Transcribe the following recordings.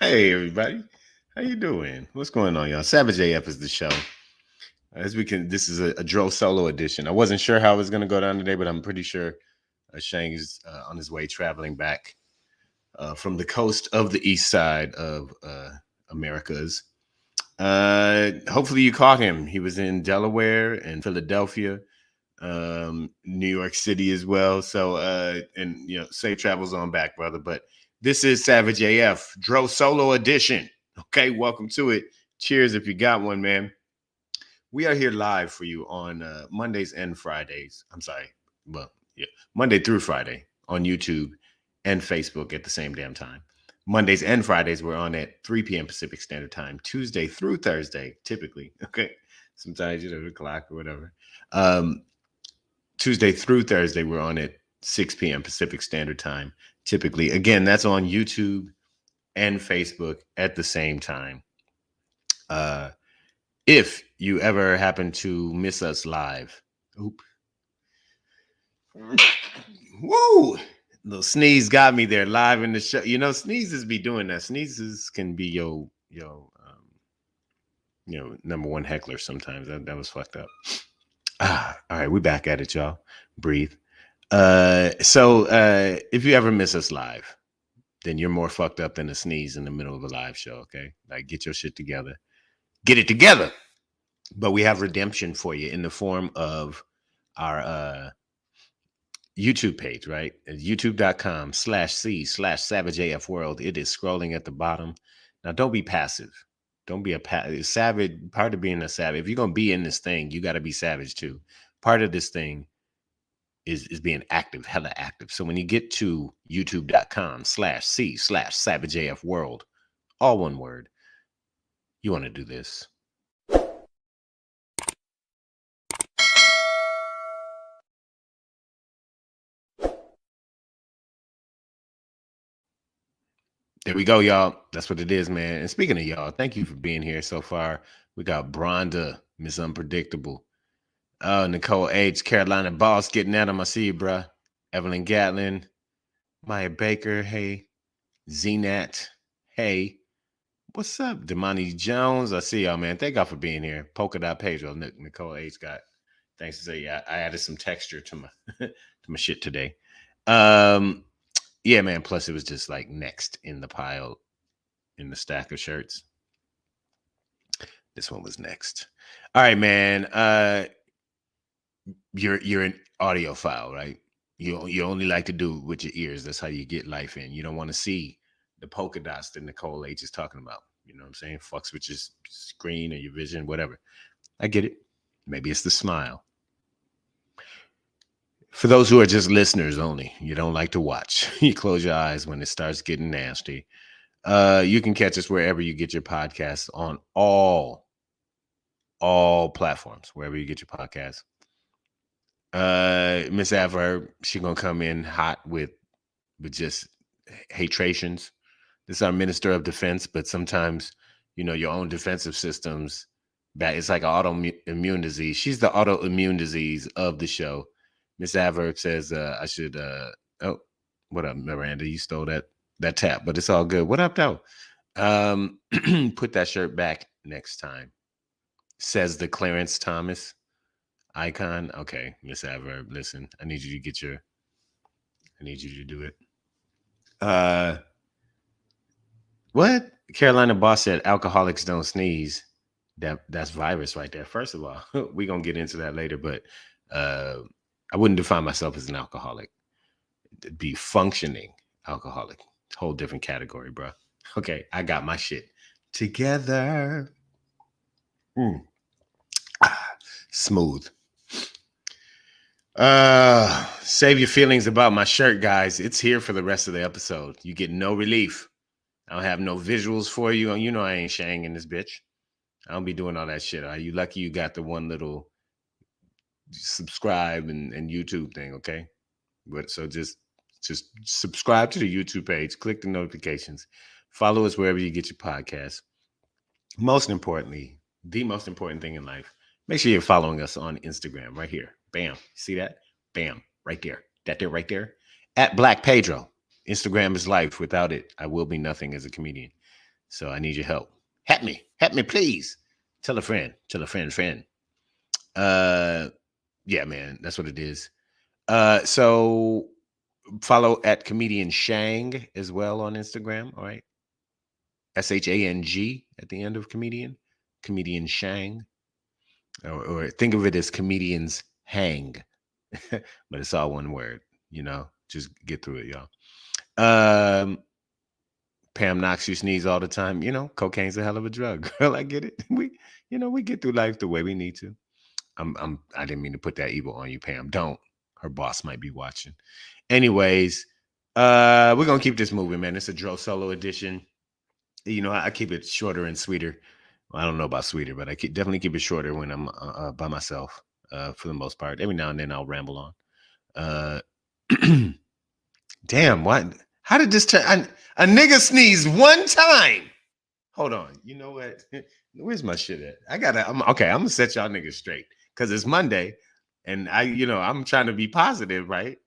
Hey, everybody. How you doing? What's going on, y'all? Savage AF is the show. This is a Dro solo edition. I wasn't sure how it was going to go down today, but I'm pretty sure Shang is on his way traveling back from the coast of the east side of Americas. Hopefully you caught him. He was in Delaware and Philadelphia, New York City as well. So, and safe travels on back, brother. But this is Savage AF, Dro Solo Edition. Okay, welcome to it. Cheers if you got one, man. We are here live for you on Mondays and Fridays. I'm sorry. Well, yeah, Monday through Friday on YouTube and Facebook at the same damn time. Mondays and Fridays, we're on at 3 p.m. Pacific Standard Time. Tuesday through Thursday, typically. Okay. Sometimes, the clock or whatever. Tuesday through Thursday, we're on at 6 p.m. Pacific Standard Time. Typically, again, that's on YouTube and Facebook at the same time. If you ever happen to miss us live, woo, little sneeze got me there live in the show. Sneezes be doing that. Sneezes can be your number one heckler sometimes. That was fucked up. All right, we back at it, y'all. Breathe. So if you ever miss us live, then you're more fucked up than a sneeze in the middle of a live show, okay? Like, get your shit together. Get it together. But we have redemption for you in the form of our YouTube page, right? youtube.com/c/SavageAFWorld. It is scrolling at the bottom. Now, don't be passive. Don't be a savage. Part of being a savage, if you're going to be in this thing, you got to be savage too. Part of this thing is being active, hella active. So when you get to youtube.com/c/SavageAFWorld, all one word, you want to do this. There we go, y'all. That's what it is, man. And speaking of y'all, thank you for being here so far. We got Bronda, Miss Unpredictable. Oh, Nicole H, Carolina Boss getting at him. I see you, bruh. Evelyn Gatlin, Maya Baker, hey. Zenat, hey. What's up, Damani Jones? I see y'all, man. Thank y'all for being here. Polka Dot Pedro, Nicole H got. Thanks to say, yeah, I added some texture to my to my shit today. Yeah, man. Plus, it was just like next in the pile in the stack of shirts. This one was next. All right, man. You're an audiophile, right? You only like to do it with your ears. That's how you get life in. You don't want to see the polka dots that Nicole H is talking about. You know what I'm saying? Fucks with your screen or your vision, whatever. I get it. Maybe it's the smile. For those who are just listeners only, you don't like to watch. You close your eyes when it starts getting nasty. You can catch us wherever you get your podcasts on all platforms, wherever you get your podcasts. Miss Adverb, she gonna come in hot with just hatrations. This is our Minister of Defense, but sometimes your own defensive systems it's like an autoimmune disease. She's the autoimmune disease of the show. Miss Adverb says I should oh, what up, Miranda? You stole that tap, but it's all good. What up, though? Put that shirt back next time, says the Clarence Thomas icon. Okay, Miss Adverb, listen, I need you to do it. What? Carolina Boss said alcoholics don't sneeze. That's virus right there. First of all, we're gonna get into that later, but I wouldn't define myself as an alcoholic. It'd be functioning alcoholic. Whole different category, bro. Okay, I got my shit together. Smooth. Save your feelings about my shirt, guys. It's here for the rest of the episode. You get no relief. I don't have no visuals for you. You know I ain't Shang in this bitch. I don't be doing all that shit. Are you lucky you got the one little subscribe and YouTube thing, okay? But so just subscribe to the YouTube page, click the notifications, follow us wherever you get your podcasts. Most importantly, the most important thing in life, make sure you're following us on Instagram right here. Bam. See that? Bam. Right there. That there, right there. At Black Pedro. Instagram is life. Without it, I will be nothing as a comedian. So I need your help. Help me. Help me, please. Tell a friend. Tell a friend. Yeah, man. That's what it is. So follow at comedian Shang as well on Instagram. All right. SHANG at the end of comedian Shang, or think of it as comedians hang, but it's all one word. Just get through it, y'all. Pam knocks you sneeze all the time. Cocaine's a hell of a drug, girl. I get it. We get through life the way we need to. I didn't mean to put that evil on you, Pam. Don't. Her boss might be watching. Anyways, we're gonna keep this moving, man. It's a Dro solo edition. I keep it shorter and sweeter. Well, I don't know about sweeter, but I definitely keep it shorter when I'm by myself for the most part. Every now and then I'll ramble on. Damn, what? How did this turn? A nigga sneeze one time. Hold on. You know what? Where's my shit at? I'm gonna set y'all niggas straight because it's Monday, and I'm trying to be positive, right?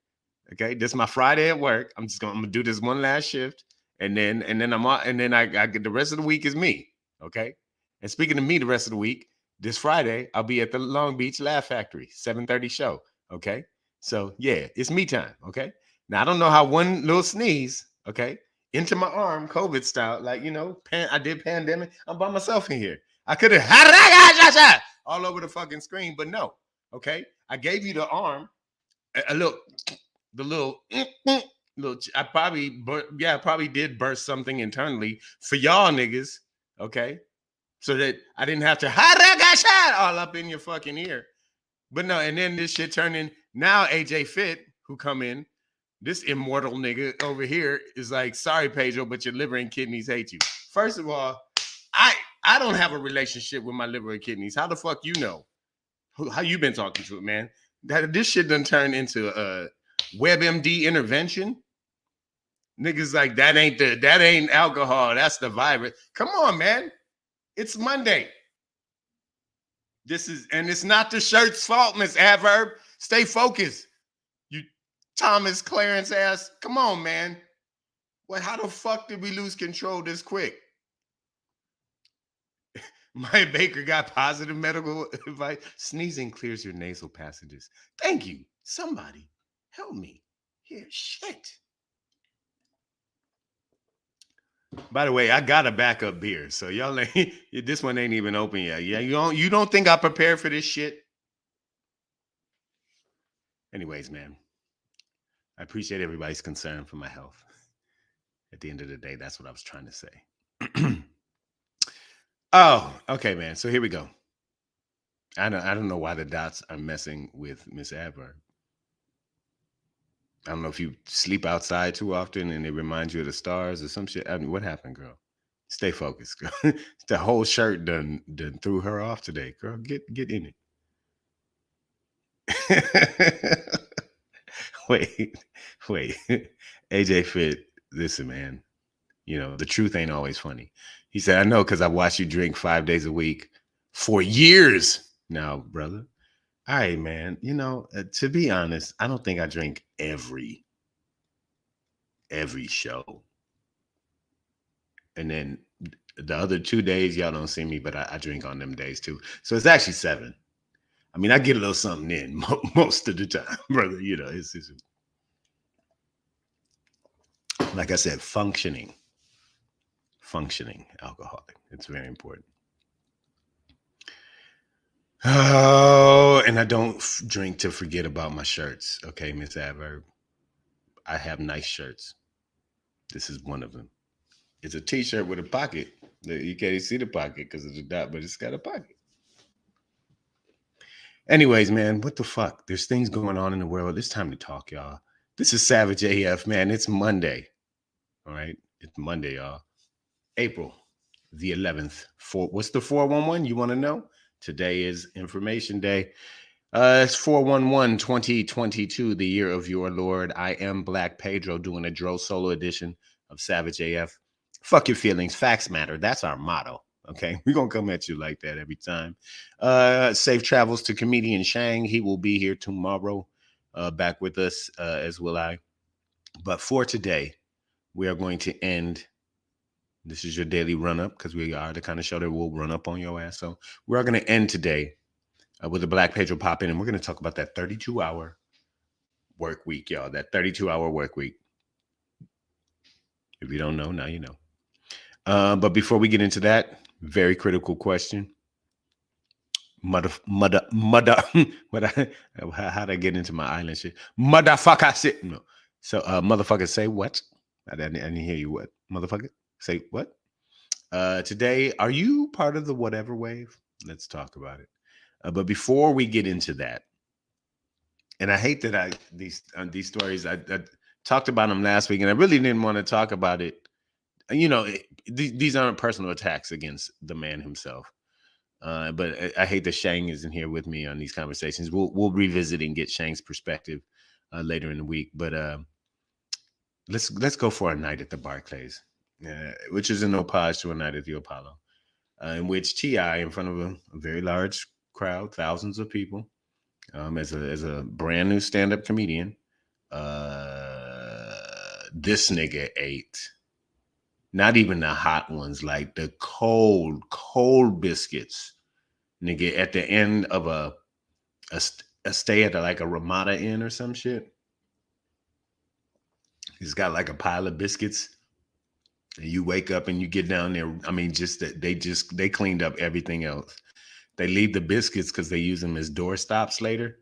Okay, this is my Friday at work. I'm gonna do this one last shift. And then I get the rest of the week is me. Okay. And speaking of me, the rest of the week, this Friday, I'll be at the Long Beach Laugh Factory, 7:30 show. Okay. So yeah, it's me time. Okay. Now I don't know how one little sneeze, okay, into my arm, COVID style, like I did pandemic. I'm by myself in here. I could have all over the fucking screen, but no. Okay. I gave you the arm, a little, the little. I probably did burst something internally for y'all niggas, okay? So that I didn't have to all up in your fucking ear. But no, and then this shit turned in. Now AJ Fit, who come in, this immortal nigga over here is like, sorry, Pedro, but your liver and kidneys hate you. First of all, I don't have a relationship with my liver and kidneys. How the fuck you know? How you been talking to it, man? This shit done turned into a WebMD intervention. Niggas like that ain't alcohol. That's the virus. Come on, man. It's Monday. It's not the shirt's fault, Miss Adverb. Stay focused. You Thomas Clarence ass. Come on, man. Well, how the fuck did we lose control this quick? My Baker got positive medical advice. Sneezing clears your nasal passages. Thank you. Somebody help me. Here, shit. By the way, I got a backup beer, so y'all ain't. This one ain't even open yet. Yeah, you don't think I prepared for this shit? Anyways, man, I appreciate everybody's concern for my health. At the end of the day, that's what I was trying to say. Oh, okay, man. So here we go. I don't know why the dots are messing with Miss Adverb. I don't know if you sleep outside too often and it reminds you of the stars or some shit. What happened, girl? Stay focused, girl. The whole shirt done threw her off today, girl. Get in it. wait. AJ Fit, listen, man. The truth ain't always funny. He said, I know because I watched you drink 5 days a week for years now, brother. All right, man. To be honest, I don't think I drink every show. And then the other 2 days, y'all don't see me, but I drink on them days too. So it's actually 7. I mean, I get a little something in most of the time, brother. It's like I said, functioning alcoholic. It's very important. Oh, and I don't drink to forget about my shirts. Okay, Miss Adverb. I have nice shirts. This is one of them. It's a t-shirt with a pocket. You can't see the pocket because of the dot, but it's got a pocket. Anyways, man, what the fuck? There's things going on in the world. It's time to talk, y'all. This is Savage AF, man. It's Monday. All right. It's Monday, y'all. April the 11th. What's the 411? You want to know? Today is Information Day. It's 411 2022, the year of your Lord. I am Black Pedro doing a Dro solo edition of Savage AF. Fuck your feelings. Facts matter. That's our motto. Okay. We're going to come at you like that every time. Safe travels to comedian Shang. He will be here tomorrow, back with us, as will I. But for today, we are going to end. This is your daily run up because we are the kind of show that will run up on your ass. So we are going to end today with a Black Pedro pop in, and we're going to talk about that 32-hour work week, y'all. That 32-hour work week. If you don't know, now you know. But before we get into that, very critical question. How'd I get into my island shit? Motherfucker, sit. No. So, motherfucker, say what? I didn't hear you. What? Motherfucker, say what? Today, are you part of the whatever wave? Let's talk about it. But before we get into that, and I hate that these stories, I talked about them last week, and I really didn't want to talk about it. You know, these aren't personal attacks against the man himself. But I hate that Shang isn't here with me on these conversations. We'll revisit and get Shang's perspective later in the week. But let's go for a night at the Barclays, which is an homage to a night at the Apollo, in which T.I., in front of a very large crowd, thousands of people, as a brand new stand-up comedian, this nigga ate not even the hot ones, like the cold biscuits, nigga, at the end of a stay at like a Ramada Inn or some shit. He's got like a pile of biscuits, and you wake up and you get down there. I mean, they cleaned up everything else. They leave the biscuits because they use them as door stops later.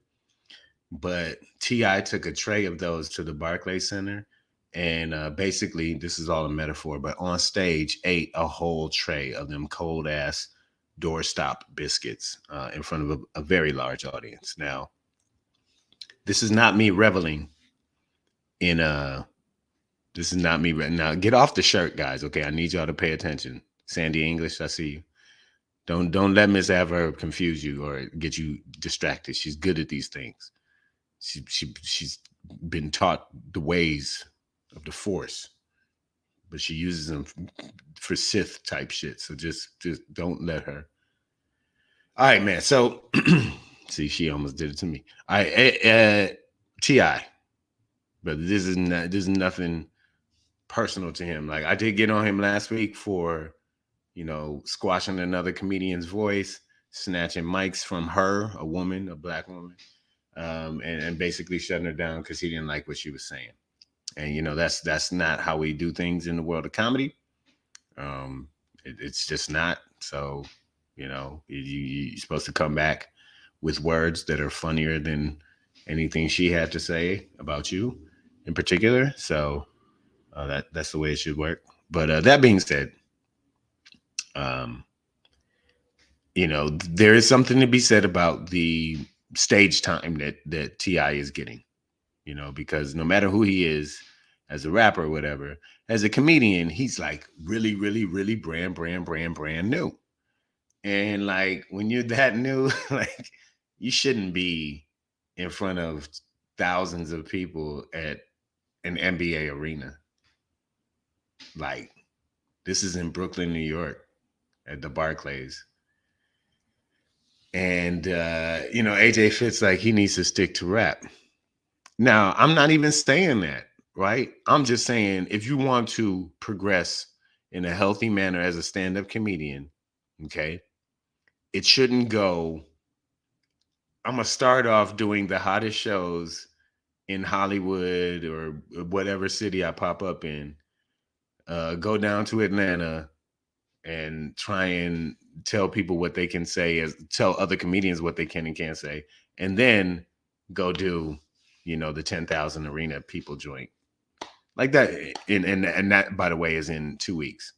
But T.I. took a tray of those to the Barclays Center, and basically, this is all a metaphor, but on stage, ate a whole tray of them cold ass doorstop biscuits in front of a very large audience. Now, this is not me reveling in this is not me. Now, get off the shirt, guys. Okay, I need y'all to pay attention. Sandy English, I see you. Don't let Miss Adverb confuse you or get you distracted. She's good at these things. She's been taught the ways of the Force, but she uses them for Sith type shit. So just don't let her. All right, man. So see, she almost did it to me. All right, T.I., but this is nothing personal to him. Like, I did get on him last week for, squashing another comedian's voice, snatching mics from her, a woman, a Black woman, and basically shutting her down because he didn't like what she was saying. And that's not how we do things in the world of comedy. It's just not. So you're supposed to come back with words that are funnier than anything she had to say about you in particular. So that's the way it should work. But that being said, there is something to be said about the stage time that T.I. is getting, because no matter who he is, as a rapper or whatever, as a comedian, he's like really, really, really brand new. And like, when you're that new, like, you shouldn't be in front of thousands of people at an NBA arena. Like, this is in Brooklyn, New York, at the Barclays. And, AJ Fitz, like, he needs to stick to rap. Now, I'm not even saying that, right? I'm just saying, if you want to progress in a healthy manner as a stand-up comedian, okay, it shouldn't go, I'm going to start off doing the hottest shows in Hollywood or whatever city I pop up in, go down to Atlanta and try and tell people what they can say, tell other comedians what they can and can't say, and then go do, the 10,000 arena people joint like that. And that, by the way, is in 2 weeks.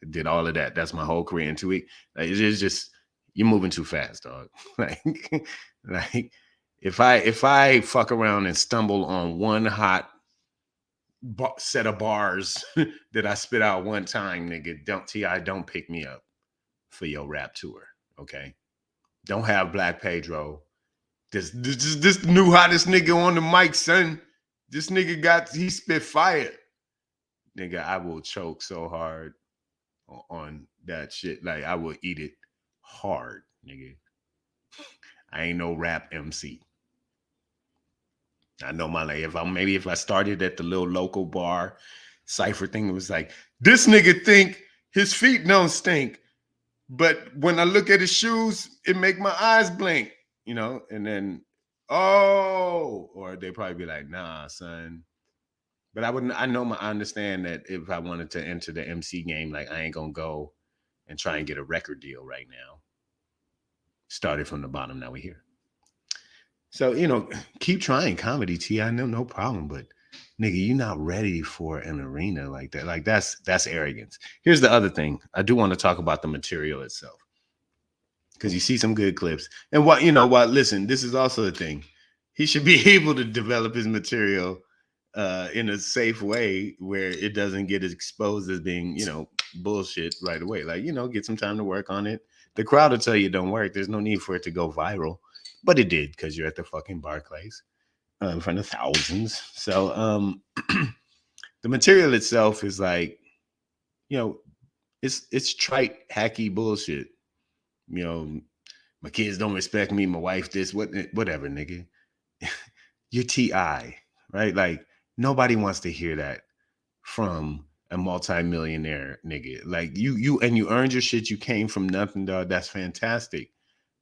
Did all of that. That's my whole career in 2 weeks. It is just, you're moving too fast, dog. Like if I fuck around and stumble on one hot set of bars that I spit out one time, nigga, don't pick me up for your rap tour, okay? Don't have Black Pedro. This new hottest nigga on the mic, son. This nigga he spit fire. Nigga, I will choke so hard on that shit. Like I will eat it hard, nigga. I ain't no rap MC. I know like if I started at the little local bar cypher thing, it was like, this nigga think his feet don't stink, but when I look at his shoes, it make my eyes blink, you know, and then or they probably be like, nah, son. But I understand that if I wanted to enter the MC game, like I ain't gonna go and try and get a record deal right now. Started from the bottom, now we here. So, you know, keep trying comedy, T. I know, no problem, but nigga, you're not ready for an arena like that. Like that's arrogance. Here's the other thing. I do want to talk about the material itself. Because you see some good clips. And listen, this is also the thing. He should be able to develop his material in a safe way where it doesn't get exposed as being, you know, bullshit right away. Like, you know, get some time to work on it. The crowd will tell you it don't work. There's no need for it to go viral. But it did, because you're at the fucking BARCLAYS in front of thousands. So the material itself is like, you know, it's trite, hacky bullshit. You know, my kids don't respect me, my wife this, whatever, nigga. You're T.I., right? Like, nobody wants to hear that from a multimillionaire nigga. Like, you earned your shit. You came from nothing, dog. That's fantastic,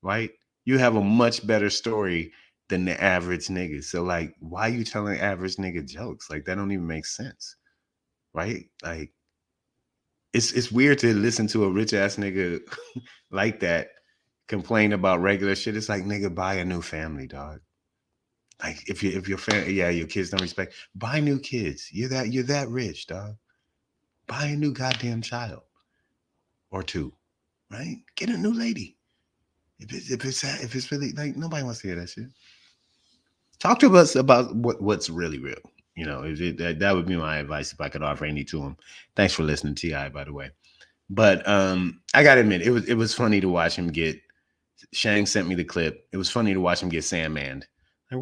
right? You have a much better story than the average nigga. So, like, why are you telling average nigga jokes? Like, that don't even make sense, right? Like, it's weird to listen to a rich ass nigga like that complain about regular shit. It's like, nigga, buy a new family, dog. Like if your family, yeah, your kids don't respect, buy new kids. You're that rich, dog. Buy a new goddamn child or two, right? Get a new lady. If it's really like, nobody wants to hear that shit. Talk to us about what's really real. You know, that would be my advice if I could offer any to him. Thanks for listening, T.I., by the way. But I gotta admit, it was funny to watch him get. Shang sent me the clip. It was funny to watch him get Sandman'd. Like,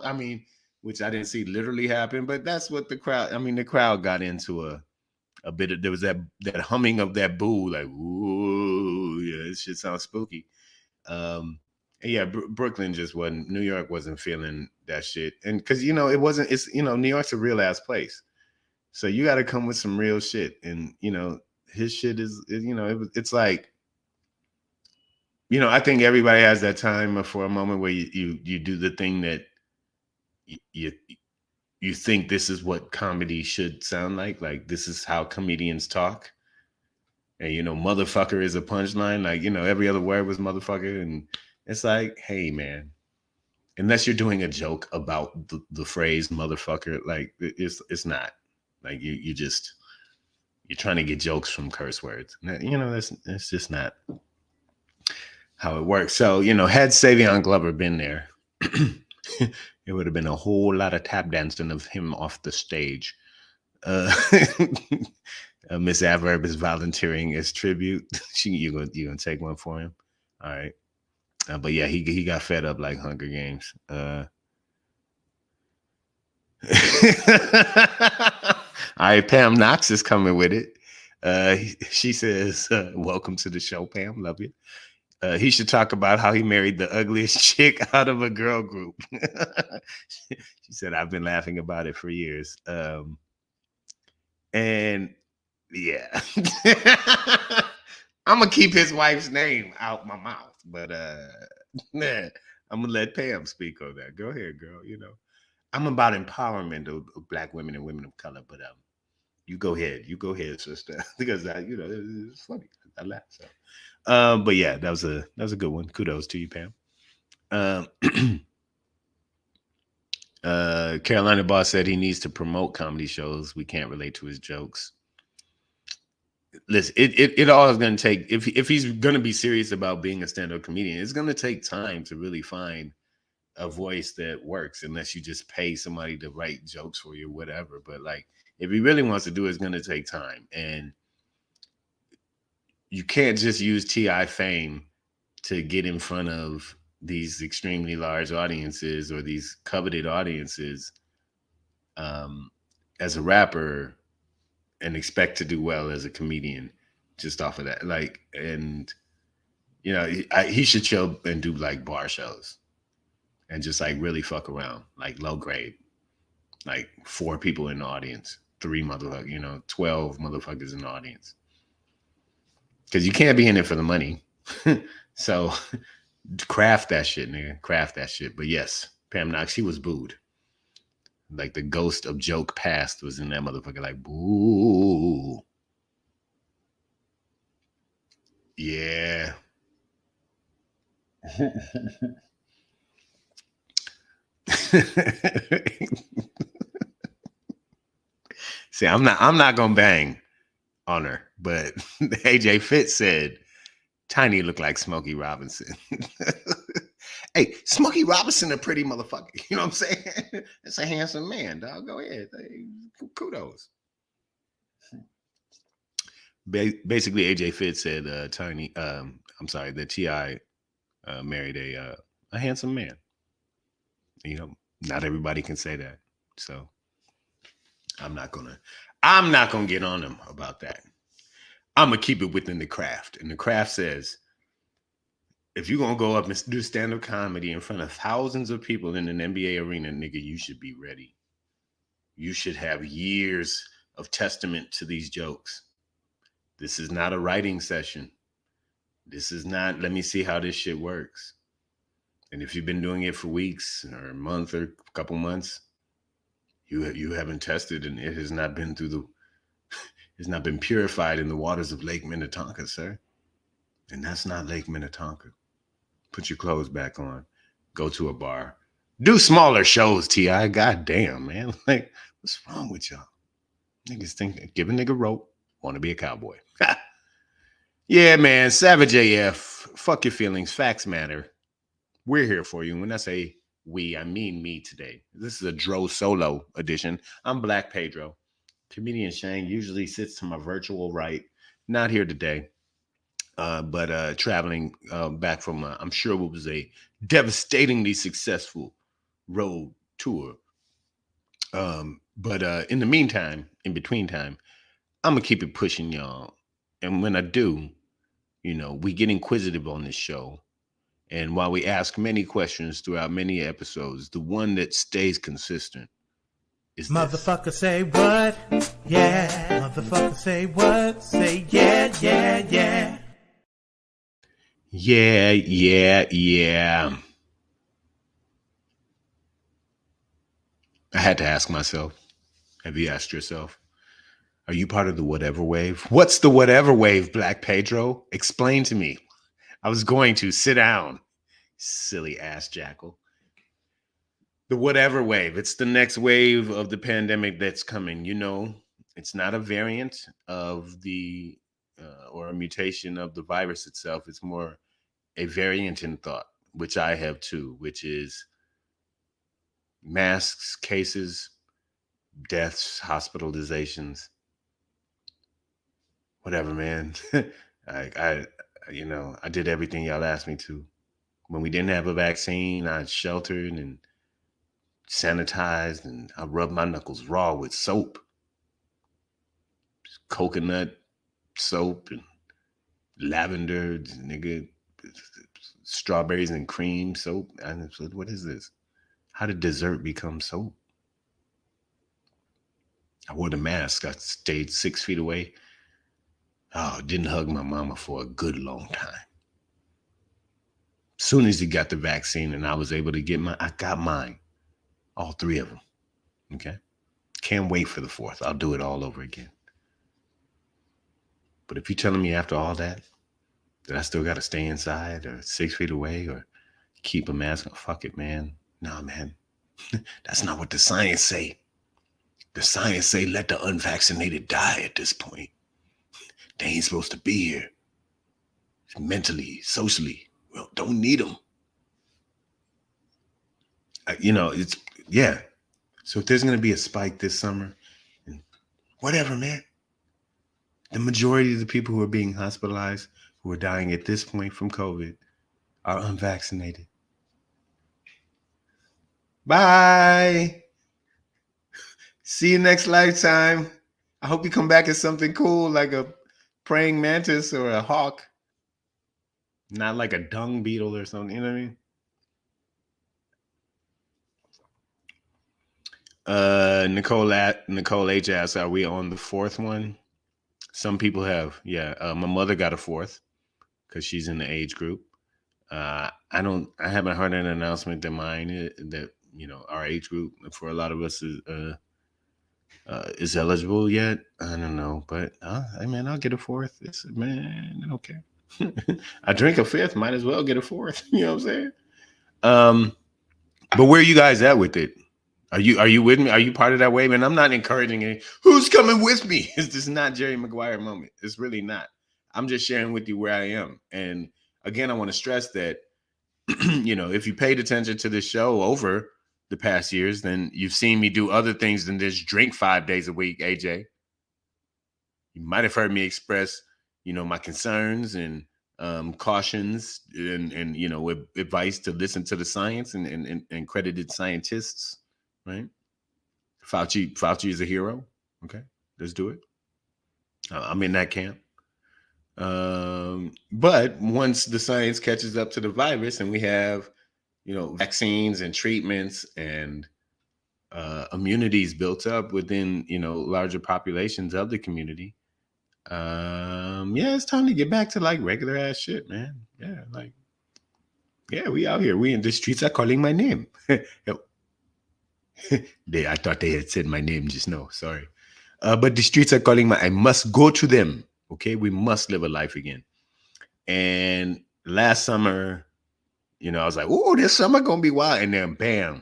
I mean, which I didn't see literally happen, but that's what the crowd. I mean, the crowd got into a bit of, there was that humming of that boo, like, ooh, yeah, this shit sounds spooky. And yeah, Brooklyn just wasn't. New York wasn't feeling that shit, and because it wasn't. It's New York's a real ass place. So you got to come with some real shit, and his shit is it's like, I think everybody has that time for a moment where you do the thing that you think this is what comedy should sound like this is how comedians talk, and motherfucker is a punchline, like every other word was motherfucker, and it's like, hey man, unless you're doing a joke about the phrase motherfucker, like it's not. Like you're trying to get jokes from curse words. That's just not how it works. So, had Savion Glover been there, it would have been a whole lot of tap dancing of him off the stage. Miss Adverb is volunteering as tribute. You gonna take one for him? All right. But yeah, he got fed up like Hunger Games. All right, Pam Knox is coming with it. She says, welcome to the show, Pam. Love you. He should talk about how he married the ugliest chick out of a girl group. She said, I've been laughing about it for years. And yeah, I'm going to keep his wife's name out my mouth, but I'm going to let Pam speak on that. Go ahead, girl. I'm about empowerment of Black women and women of color, but you go ahead, sister, because it's funny. I laugh. So, but yeah, that was a good one. Kudos to you, Pam. Carolina Boss said he needs to promote comedy shows. We can't relate to his jokes. listen, it all is going to take, if he's going to be serious about being a stand-up comedian, it's going to take time to really find a voice that works, unless you just pay somebody to write jokes for you, whatever. But like, if he really wants to do it, it's going to take time. And you can't just use T.I. fame to get in front of these extremely large audiences or these coveted audiences as a rapper and expect to do well as a comedian just off of that. Like, and you know, he should chill and do like bar shows and just like really fuck around, like low grade, like 4 people in the audience, 3 motherfuckers, you know, 12 motherfuckers in the audience. Because you can't be in it for the money. So craft that shit, nigga. Craft that shit. But yes, Pam Knox, she was booed. Like the ghost of joke past was in that motherfucker, like, boo. Yeah. See, I'm not gonna bang on her, but AJ Fitz said Tiny looked like Smokey Robinson. Hey, Smokey Robinson, a pretty motherfucker. You know what I'm saying? It's a handsome man, dog. Go ahead. Hey, kudos. Basically, AJ Fitz said Tiny. I'm sorry, that T.I. Married a handsome man. You know, not everybody can say that. So I'm not gonna get on him about that. I'm gonna keep it within the craft. And the craft says, if you're gonna go up and do stand-up comedy in front of thousands of people in an NBA arena, nigga, you should be ready. You should have years of testament to these jokes. This is not a writing session. This is not, let me see how this shit works. And if you've been doing it for weeks or a month or a couple months, you haven't tested, and it has not been it's not been purified in the waters of Lake Minnetonka, sir. And that's not Lake Minnetonka. Put your clothes back on. Go to a bar. Do smaller shows, T.I. God damn, man. Like, what's wrong with y'all? Niggas think, give a nigga rope, want to be a cowboy. Yeah, man. Savage AF. Fuck your feelings. Facts matter. We're here for you. When I say we, I mean me today. This is a Dro solo edition. I'm Black Pedro. Comedian Shang usually sits to my virtual right. Not here today, but traveling back from, I'm sure it was a devastatingly successful road tour. But in the meantime, in between time, I'm going to keep it pushing, y'all. And when I do, you know, we get inquisitive on this show. And while we ask many questions throughout many episodes, the one that stays consistent is motherfucker this. Say what? Yeah. Motherfucker say what? Say yeah, yeah, yeah. Yeah, yeah, yeah. I had to ask myself, have you asked yourself, are you part of the whatever wave? What's the whatever wave, Black Pedro? Explain to me. I was going to sit down, silly ass jackal. The whatever wave. It's the next wave of the pandemic that's coming. You know, it's not a variant of the or a mutation of the virus itself. It's more a variant in thought, which I have too, which is masks, cases, deaths, hospitalizations, whatever, man. I did everything y'all asked me to. When we didn't have a vaccine, I sheltered and sanitized, and I rubbed my knuckles raw with soap, coconut soap and lavender, nigga, strawberries and cream soap. And what is this? How did dessert become soap? I wore the mask. I stayed 6 feet away. Oh, didn't hug my mama for a good long time. As soon as he got the vaccine and I was able to get I got mine. All 3 of them. Okay? Can't wait for the 4th. I'll do it all over again. But if you're telling me after all that I still got to stay inside or 6 feet away or keep a mask on, fuck it, man. Nah, man. That's not what the science say. The science say let the unvaccinated die at this point. They ain't supposed to be here. Mentally, socially, well, don't need them. It's yeah. So if there's gonna be a spike this summer, and whatever, man. The majority of the people who are being hospitalized, who are dying at this point from COVID, are unvaccinated. Bye. See you next lifetime. I hope you come back as something cool like a praying mantis or a hawk. Not like a dung beetle or something, you know what I mean? Nicole H asks, are we on the fourth one? Some people have, yeah. My mother got a fourth because she's in the age group. I haven't heard an announcement that our age group for a lot of us is eligible yet. I don't know, but hey man, I'll get a fourth. Man, I don't care. I drink a fifth, might as well get a fourth. You know what I'm saying? But where are you guys at with it? Are you with me? Are you part of that wave? And I'm not encouraging it. Who's coming with me? It's just not Jerry Maguire moment. It's really not. I'm just sharing with you where I am. And again, I want to stress that, if you paid attention to this show over the past years, then you've seen me do other things than just drink 5 days a week, AJ. You might have heard me express, my concerns and cautions and advice to listen to the science and credited scientists, right? Fauci is a hero. Okay, let's do it. I'm in that camp. But once the science catches up to the virus and we have, vaccines and treatments and immunities built up within, larger populations of the community, it's time to get back to like regular ass shit, man. We out here. We in the streets are calling my name. I thought they had said my name just now. Sorry. But the streets are calling I must go to them. Okay, we must live a life again. And last summer, I was like, oh, this summer gonna be wild. And then bam,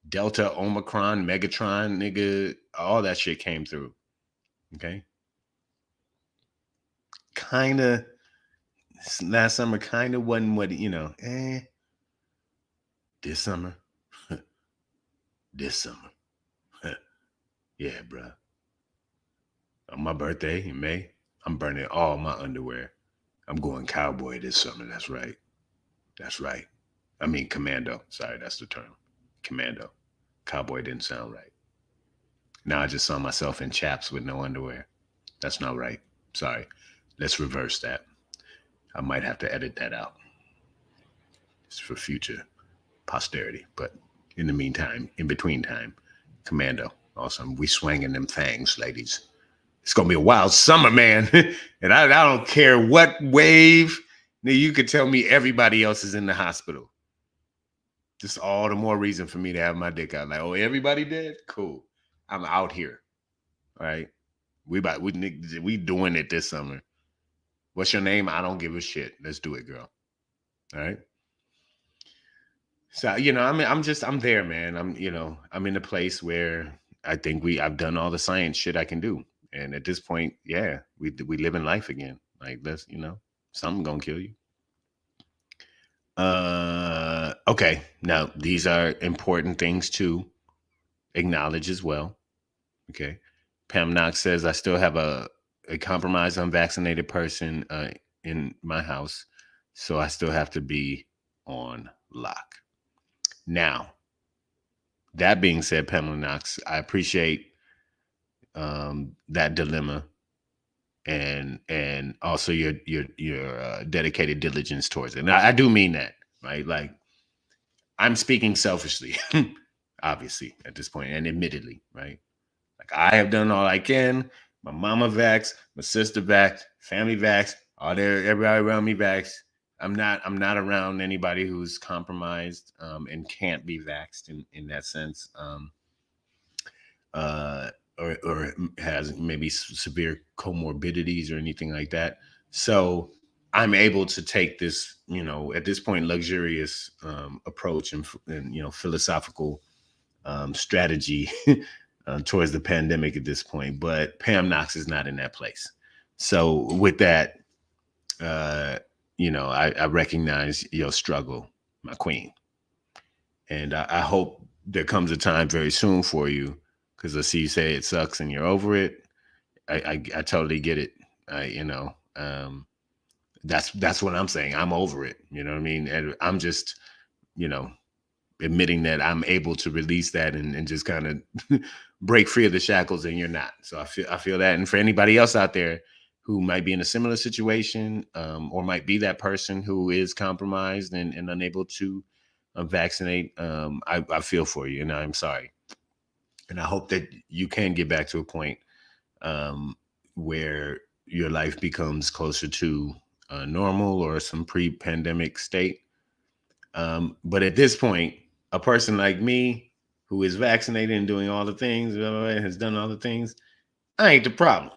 Delta, Omicron, Megatron, nigga, all that shit came through. Okay. Last summer kind of wasn't what, this summer. This summer. Yeah, bro. On my birthday in May, I'm burning all my underwear. I'm going cowboy this summer. That's right. That's right. I mean, commando. Sorry, that's the term. Commando. Cowboy didn't sound right. Now I just saw myself in chaps with no underwear. That's not right. Sorry. Let's reverse that. I might have to edit that out. It's for future posterity. But in the meantime, in between time, commando. Awesome. We swinging them things, ladies. It's going to be a wild summer, man. And I don't care what wave. You could tell me everybody else is in the hospital. Just all the more reason for me to have my dick out. Like, oh, everybody dead? Cool. I'm out here. All right. We doing it this summer. What's your name? I don't give a shit. Let's do it, girl. All right. So, I'm there, man. I'm in a place where I think I've done all the science shit I can do. And at this point, yeah, we live in life again. Like, that's, something gonna kill you. Okay. Now, these are important things to acknowledge as well. Okay. Pam Knox says, I still have a compromised unvaccinated person in my house, so I still have to be on lock. Now, that being said, Pamela Knox, I appreciate that dilemma and also your dedicated diligence towards it. And I do mean that, right? Like, I'm speaking selfishly, obviously, at this point, and admittedly, right? Like, I have done all I can. My mama vax, my sister vax, family vax, everybody around me vax. I'm not around anybody who's compromised and can't be vaxxed in that sense. Or has maybe severe comorbidities or anything like that. So I'm able to take this, at this point, luxurious approach and philosophical strategy towards the pandemic at this point. But Pam Knox is not in that place. So with that, uh, I recognize your struggle, my queen. And I hope there comes a time very soon for you, because I see you say it sucks and you're over it. I totally get it. That's what I'm saying. I'm over it. You know what I mean? And I'm just, you know, admitting that I'm able to release that and just kind of break free of the shackles, and you're not. So I feel that. And for anybody else out there who might be in a similar situation, or might be that person who is compromised and unable to vaccinate, I feel for you, and I'm sorry. And I hope that you can get back to a point um, where your life becomes closer to normal or some pre-pandemic state. But at this point, a person like me who is vaccinated and doing all the things, has done all the things, I ain't the problem.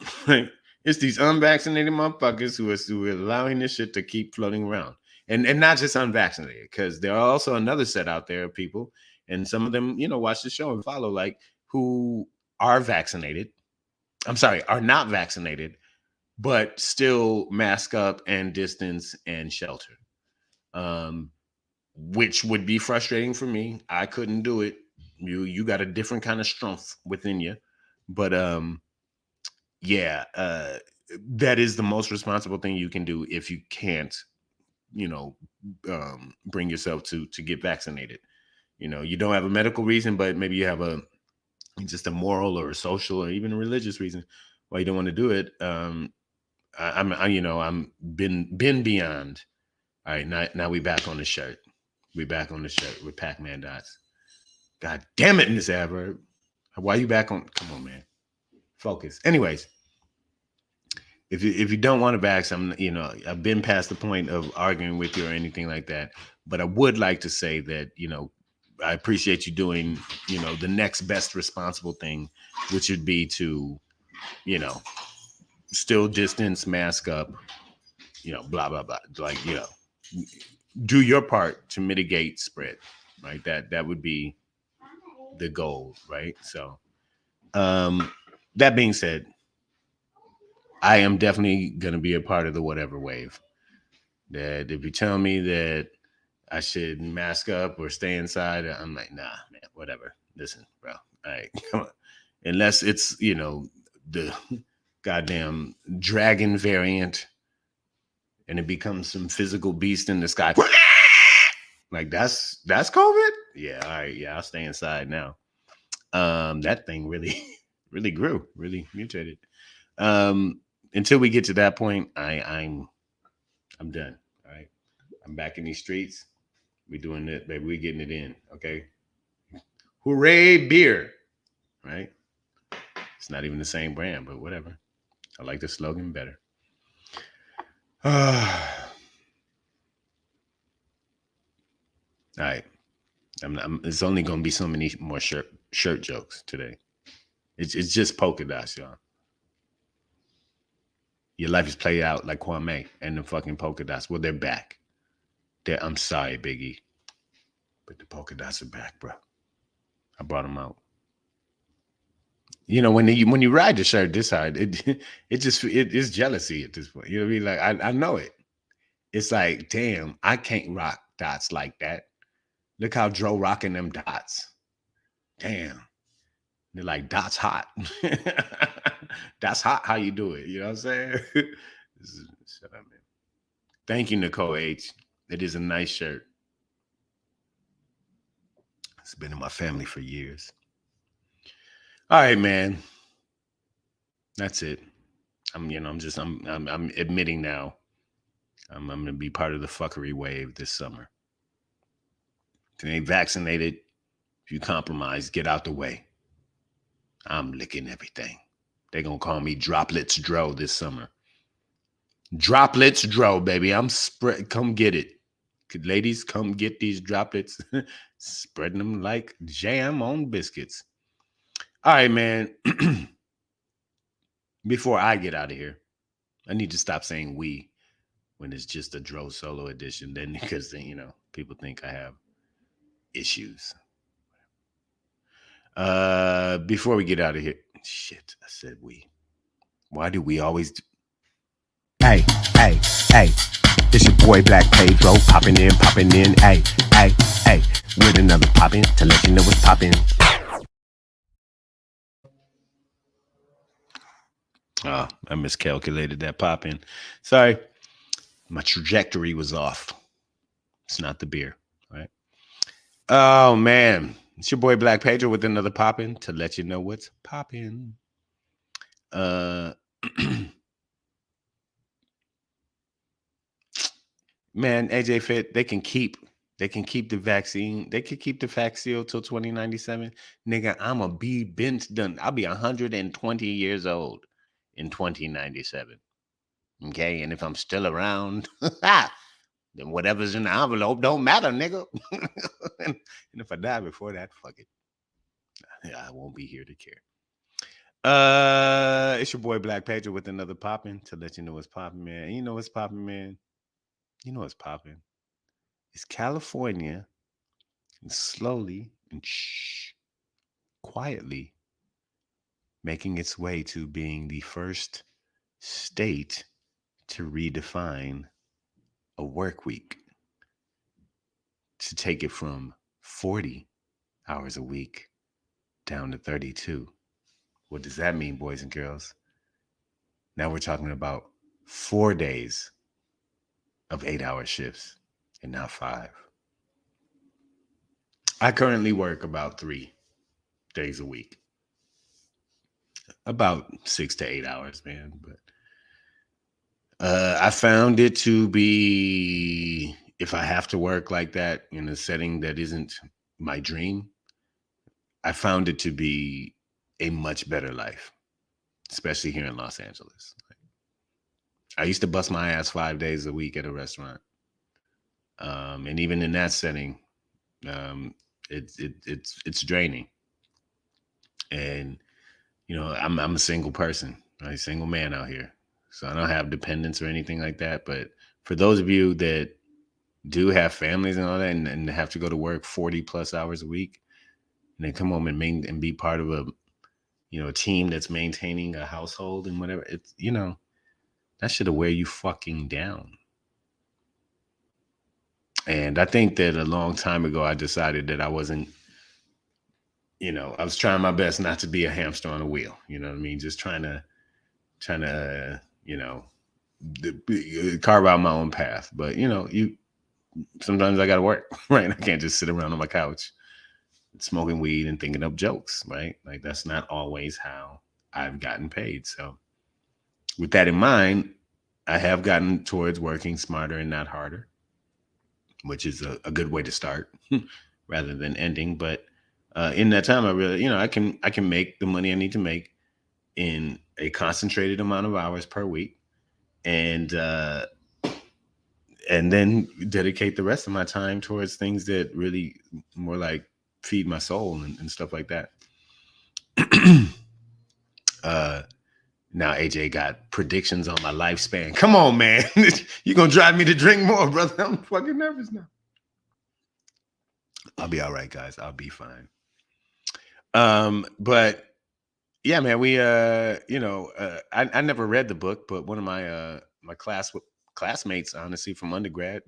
It's these unvaccinated motherfuckers who are allowing this shit to keep floating around. And not just unvaccinated, because there are also another set out there of people, and some of them, watch the show and follow, like, who are vaccinated. I'm sorry, are not vaccinated, but still mask up and distance and shelter. Um, which would be frustrating for me. I couldn't do it. You got a different kind of strength within you. But yeah, that is the most responsible thing you can do if you can't, you know, bring yourself to get vaccinated. You don't have a medical reason, but maybe you have a just a moral or a social or even a religious reason why you don't want to do it. I'm been beyond. All right, now we back on the shirt. We back on the shirt with Pac-Man dots. God damn it, Miss Adverb. Why you back on? Come on, man. Focus. Anyways, if you don't want to back some, I've been past the point of arguing with you or anything like that. But I would like to say that, I appreciate you doing, the next best responsible thing, which would be to, you know, still distance, mask up, blah blah blah. Like, do your part to mitigate spread, right? That would be the goal, right? So, that being said, I am definitely going to be a part of the whatever wave. That if you tell me that I should mask up or stay inside, I'm like, nah, man, whatever. Listen, bro. All right, come on. Unless it's, the goddamn dragon variant and it becomes some physical beast in the sky. Like that's COVID? Yeah, all right, yeah, I'll stay inside now. That thing really, really grew, really mutated. Until we get to that point, I'm done. All right. I'm back in these streets. We doing it, baby. We getting it in. Okay. Hooray, beer. Right? It's not even the same brand, but whatever. I like the slogan better. All right. It's only gonna be so many more shirt jokes today. It's just polka dots, y'all. Your life is played out like Kwame and the fucking polka dots. Well, they're back. I'm sorry, Biggie, but the polka dots are back, bro. I brought them out. When you ride the shirt this hard, it's jealousy at this point. You know what I mean? Like I know it. It's like, damn, I can't rock dots like that. Look how Dro rocking them dots. Damn. They're like, dots hot. That's hot how you do it. You know what I'm saying? Shut up, man. Thank you, Nicole H. It is a nice shirt. It's been in my family for years. All right, man. That's it. I'm admitting now. I'm gonna be part of the fuckery wave this summer. If you ain't vaccinated, if you compromise, get out the way. I'm licking everything. They're gonna call me Droplets Dro this summer. Droplets Dro, baby. I'm spread. Come get it. Ladies, come get these droplets. Spreading them like jam on biscuits. All right, man. Before I get out of here, I need to stop saying we when it's just a Dro solo edition. Then because then, people think I have issues. Before we get out of here, shit, I said we. Why do we always Hey, hey, hey. It's your boy Black Pedro, popping in, hey, hey, hey, with another poppin' to let you know what's poppin'. Oh, I miscalculated that poppin'. Sorry, my trajectory was off. It's not the beer, right? Oh man, it's your boy Black Pedro with another poppin' to let you know what's poppin'. Uh, man, AJ Fit, they can keep the vaccine. They can keep the vaccine till 2097. Nigga, I'ma be bent done. I'll be 120 years old in 2097. Okay, and if I'm still around, then whatever's in the envelope don't matter, nigga. and if I die before that, fuck it. I won't be here to care. It's your boy Black Pedro with another poppin' to let you know what's poppin', man. And you know what's poppin', man. You know what's poppin'. It's California, and slowly and quietly making its way to being the first state to redefine a work week, to take it from 40 hours a week down to 32. What does that mean, boys and girls? Now we're talking about 4 days of 8-hour shifts and not 5. I currently work about 3 days a week, about 6 to 8 hours, man. But I found it to be, if I have to work like that in a setting that isn't my dream, I found it to be a much better life, especially here in Los Angeles. I used to bust my ass 5 days a week at a restaurant. And even in that setting, it's draining. And I'm a single person, right? Single man out here, so I don't have dependents or anything like that. But for those of you that do have families and all that, and have to go to work 40 plus hours a week, and then come home and be part of a team that's maintaining a household and whatever, it's that should wear you fucking down. And I think that a long time ago, I decided that I wasn't, I was trying my best not to be a hamster on a wheel. You know what I mean? Just trying to, carve out my own path. But, sometimes I got to work, right? I can't just sit around on my couch smoking weed and thinking up jokes, right? Like, that's not always how I've gotten paid. So with that in mind, I have gotten towards working smarter and not harder, which is a good way to start rather than ending. But in that time, I really, I can make the money I need to make in a concentrated amount of hours per week, and then dedicate the rest of my time towards things that really more like feed my soul and stuff like that. Now AJ got predictions on my lifespan. Come on, man. You're going to drive me to drink more, brother. I'm fucking nervous now. I'll be all right, guys. I'll be fine. But yeah, man, we, I never read the book, but one of my, my classmates, honestly, from undergrad,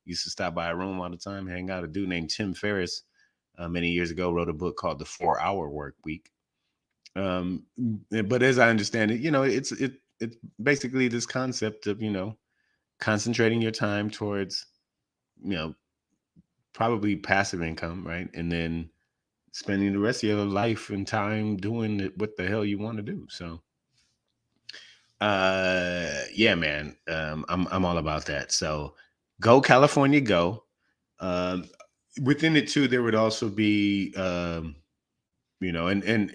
used to stop by a room all the time, hang out. A dude named Tim Ferriss, many years ago, wrote a book called The 4-Hour Work Week. But as I understand it, it's basically this concept of, concentrating your time towards, probably passive income, right? And then spending the rest of your life and time doing what the hell you want to do. So, yeah, man, I'm all about that. So go California, go. Within it too, there would also be, and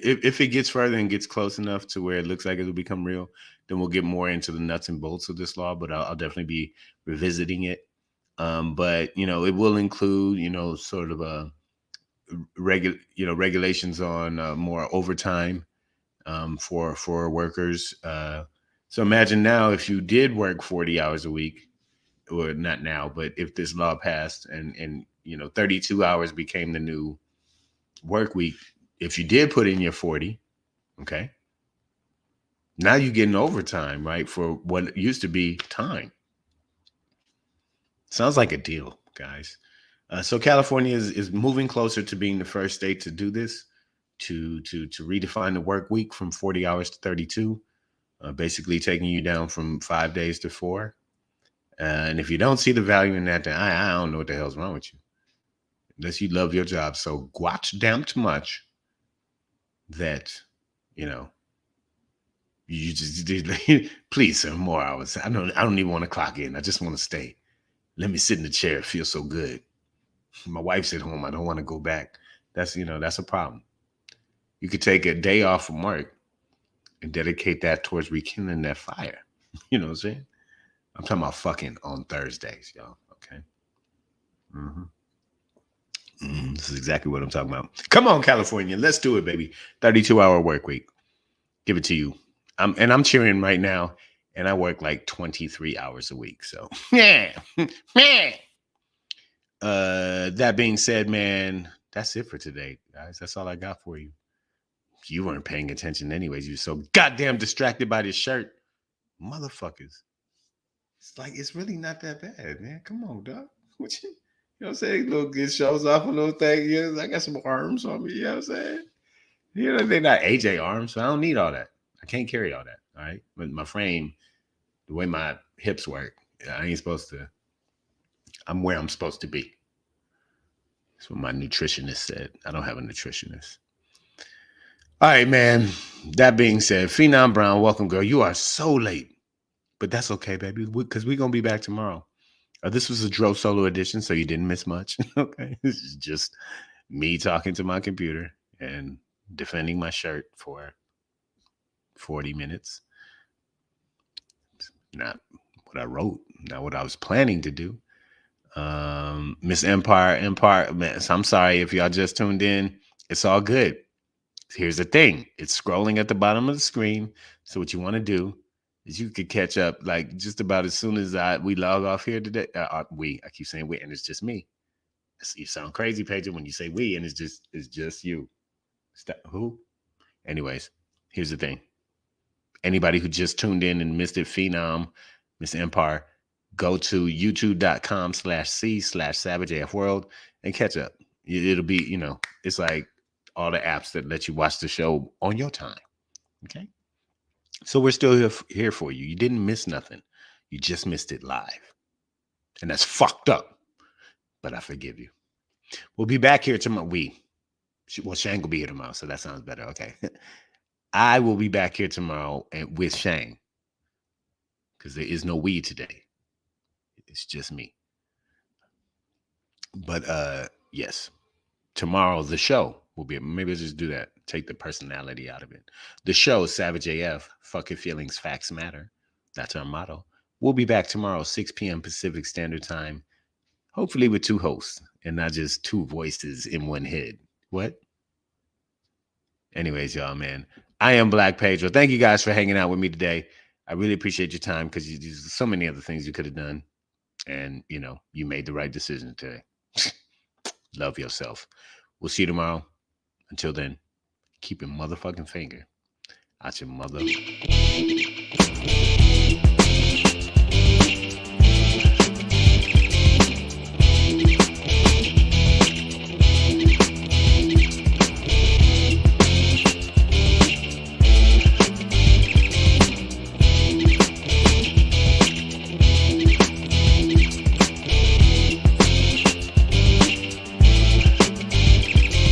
if it gets further and gets close enough to where it looks like it'll become real, then we'll get more into the nuts and bolts of this law. But I'll definitely be revisiting it. But it will include, sort of a regulations on more overtime for workers. So imagine now if you did work 40 hours a week, or not now, but if this law passed and 32 hours became the new work week, if you did put in your 40, okay, Now you're getting overtime, right? For what used to be time. Sounds like a deal, guys. So California is moving closer to being the first state to do this, to redefine the work week from 40 hours to 32, basically taking you down from 5 days to 4. And if you don't see the value in that, then I don't know what the hell's wrong with you. Unless you love your job so gosh damn much that, you know, you just please, sir, more hours. I don't even want to clock in. I just want to stay. Let me sit in the chair. It feels so good. My wife's at home. I don't want to go back. That's a problem. You could take a day off from work and dedicate that towards rekindling that fire. You know what I'm saying? I'm talking about fucking on Thursdays, y'all. Okay. This is exactly what I'm talking about. Come on, California. Let's do it, baby. 32-hour work week. Give it to you. I'm cheering right now, and I work like 23 hours a week. So, yeah. That being said, man, that's it for today, guys. That's all I got for you. You weren't paying attention anyways. You were so goddamn distracted by this shirt. Motherfuckers. It's like, it's really not that bad, man. Come on, dog. What you know what I'm saying? Little it shows off a little thing. Yeah, I got some arms on me. You know what I'm saying? You know, they're not AJ arms, so I don't need all that. I can't carry all that. All right. But my frame, the way my hips work, I ain't supposed to. I'm where I'm supposed to be. That's what my nutritionist said. I don't have a nutritionist. All right, man. That being said, Phenom Brown, welcome, girl. You are so late, but that's okay, baby, because we're going to be back tomorrow. This was a Dro Solo edition, so you didn't miss much. Okay. This is just me talking to my computer and defending my shirt for 40 minutes. Not what I wrote, not what I was planning to do. Miss Empire, man, so I'm sorry if y'all just tuned in. It's all good. Here's the thing. It's scrolling at the bottom of the screen. So what you want to do is you could catch up like just about as soon as we log off here today. I keep saying we, and it's just me. You sound crazy, Pedro, when you say we, and it's just you. Who? Anyways, here's the thing. Anybody who just tuned in and missed it, Phenom, Miss Empire, go to youtube.com/c/SavageAFWorld and catch up. It'll be, it's like all the apps that let you watch the show on your time. Okay. So we're still here for you. You didn't miss nothing. You just missed it live. And that's fucked up. But I forgive you. We'll be back here tomorrow. Shang will be here tomorrow, so that sounds better. Okay. I will be back here tomorrow with Shang. Because there is no we today. It's just me. But yes. Tomorrow, the show will be, maybe I'll just do that. Take the personality out of it. The show, Savage AF, fuck your feelings, facts matter. That's our motto. We'll be back tomorrow, 6 p.m. Pacific Standard Time. Hopefully with 2 hosts and not just 2 voices in one head. What? Anyways, y'all, man. I am Black Pedro. Thank you guys for hanging out with me today. I really appreciate your time because there's so many other things you could have done. And, you made the right decision today. Love yourself. We'll see you tomorrow. Until then, keep your motherfucking finger out your mother.